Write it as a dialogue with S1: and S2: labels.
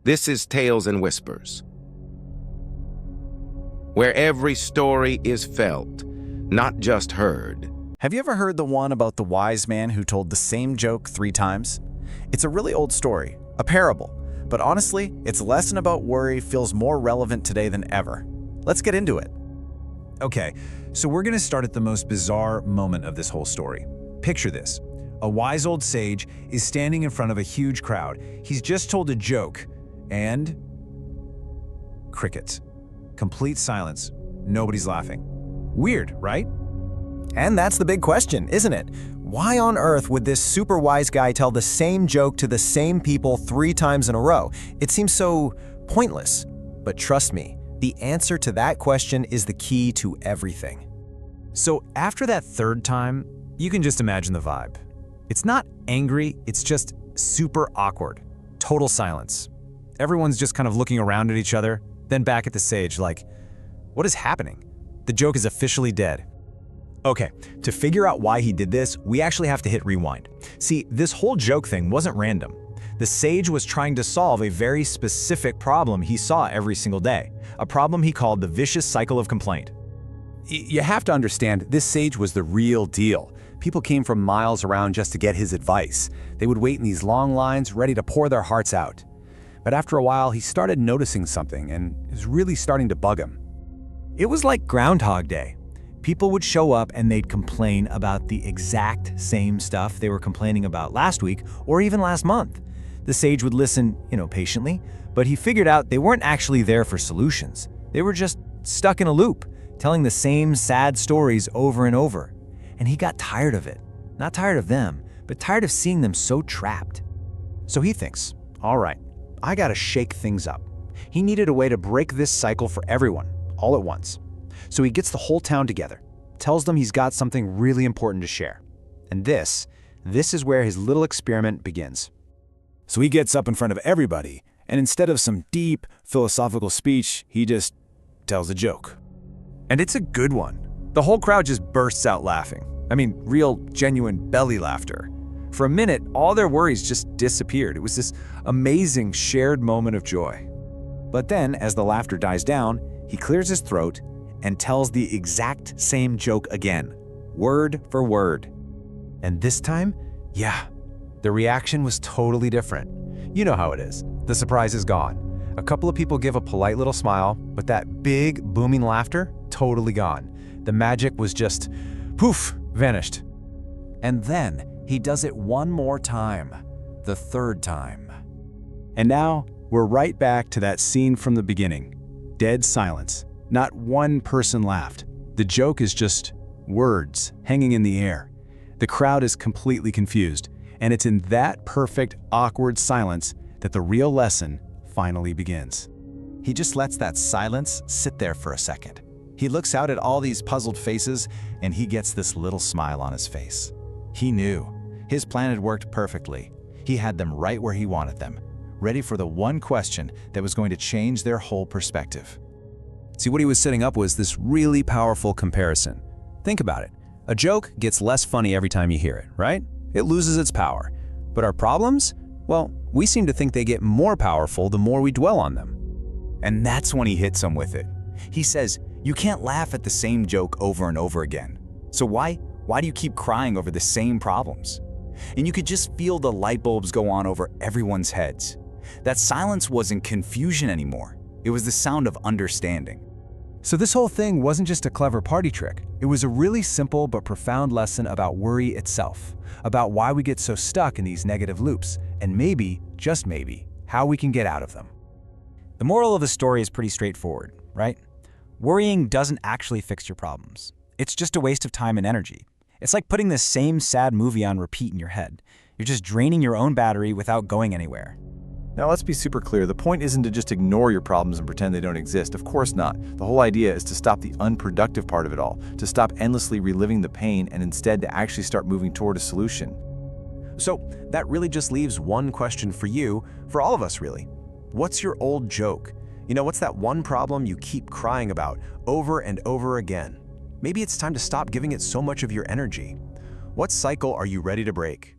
S1: This is Tales and Whispers, where every story is felt, not just heard.
S2: Have you ever heard the one about the wise man who told the same joke 3 times? It's a really old story, a parable, but honestly, its lesson about worry feels more relevant today than ever. Let's get into it.
S3: Okay, so we're gonna start at the most bizarre moment of this whole story. Picture this. A wise old sage is standing in front of a huge crowd. He's just told a joke, and crickets. Complete silence. Nobody's laughing. Weird, right?
S2: And that's the big question, isn't it? Why on earth would this super wise guy tell the same joke to the same people 3 times in a row? It seems so pointless. But trust me, the answer to that question is the key to everything.
S3: So after that 3rd time, you can just imagine the vibe. It's not angry, it's just super awkward. Total silence. Everyone's just kind of looking around at each other, then back at the sage like, what is happening? The joke is officially dead. Okay, to figure out why he did this, we actually have to hit rewind. See, this whole joke thing wasn't random. The sage was trying to solve a very specific problem he saw every single day, a problem he called the vicious cycle of complaint.
S4: You have to understand, this sage was the real deal. People came from miles around just to get his advice. They would wait in these long lines, ready to pour their hearts out. But after a while, he started noticing something, and it was really starting to bug him.
S3: It was like Groundhog Day. People would show up and they'd complain about the exact same stuff they were complaining about last week or even last month. The sage would listen, patiently, but he figured out they weren't actually there for solutions. They were just stuck in a loop, telling the same sad stories over and over. And he got tired of it. Not tired of them, but tired of seeing them so trapped. So he thinks, all right, I gotta shake things up. He needed a way to break this cycle for everyone, all at once. So he gets the whole town together, tells them he's got something really important to share. And this is where his little experiment begins. So he gets up in front of everybody, and instead of some deep, philosophical speech, he just tells a joke. And it's a good one. The whole crowd just bursts out laughing. I mean, real, genuine belly laughter. For a minute, all their worries just disappeared. It was this amazing shared moment of joy. But then, as the laughter dies down, he clears his throat and tells the exact same joke again, word for word. And this time, the reaction was totally different. You know how it is. The surprise is gone. A couple of people give a polite little smile, but that big, booming laughter, totally gone. The magic was just, poof, vanished. And then he does it one more time, the 3rd time. And now we're right back to that scene from the beginning. Dead silence. Not one person laughed. The joke is just words hanging in the air. The crowd is completely confused, and it's in that perfect, awkward silence that the real lesson finally begins. He just lets that silence sit there for a second. He looks out at all these puzzled faces, and he gets this little smile on his face. He knew. His plan had worked perfectly. He had them right where he wanted them, ready for the one question that was going to change their whole perspective. See, what he was setting up was this really powerful comparison. Think about it. A joke gets less funny every time you hear it, right? It loses its power. But our problems? Well, we seem to think they get more powerful the more we dwell on them. And that's when he hits them with it. He says, you can't laugh at the same joke over and over again. So why do you keep crying over the same problems? And you could just feel the light bulbs go on over everyone's heads. That silence wasn't confusion anymore. It was the sound of understanding. So this whole thing wasn't just a clever party trick. It was a really simple but profound lesson about worry itself, about why we get so stuck in these negative loops, and maybe, just maybe, how we can get out of them. The moral of the story is pretty straightforward, right? Worrying doesn't actually fix your problems. It's just a waste of time and energy. It's like putting the same sad movie on repeat in your head. You're just draining your own battery without going anywhere.
S5: Now let's be super clear, the point isn't to just ignore your problems and pretend they don't exist. Of course not. The whole idea is to stop the unproductive part of it all, to stop endlessly reliving the pain and instead to actually start moving toward a solution.
S3: So that really just leaves one question for you, for all of us really. What's your old joke? What's that one problem you keep crying about over and over again? Maybe it's time to stop giving it so much of your energy. What cycle are you ready to break?